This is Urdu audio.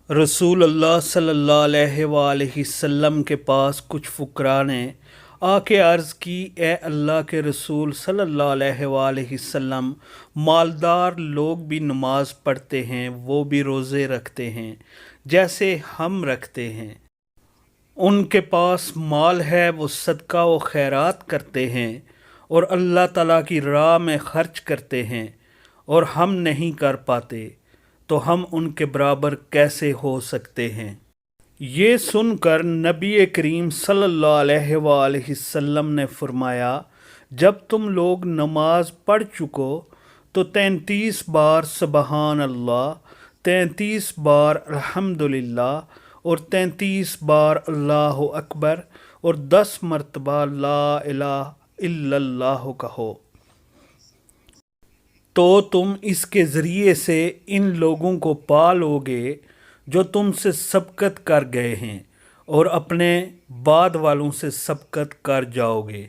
رسول اللہ صلی اللہ علیہ وآلہ وسلم کے پاس کچھ فقراء نے آ کے عرض کی، اے اللہ کے رسول صلی اللہ علیہ وآلہ وسلم، مالدار لوگ بھی نماز پڑھتے ہیں، وہ بھی روزے رکھتے ہیں جیسے ہم رکھتے ہیں، ان کے پاس مال ہے، وہ صدقہ و خیرات کرتے ہیں اور اللہ تعالیٰ کی راہ میں خرچ کرتے ہیں، اور ہم نہیں کر پاتے، تو ہم ان کے برابر کیسے ہو سکتے ہیں؟ یہ سن کر نبی کریم صلی اللہ علیہ وآلہ وسلم نے فرمایا، جب تم لوگ نماز پڑھ چکو تو 33 بار سبحان اللہ، 33 بار الحمدللہ اور 33 بار اللہ اکبر اور 10 مرتبہ لا الہ الا اللہ کہو، تو تم اس کے ذریعے سے ان لوگوں کو پا لو گے جو تم سے سبقت کر گئے ہیں، اور اپنے بعد والوں سے سبقت کر جاؤ گے۔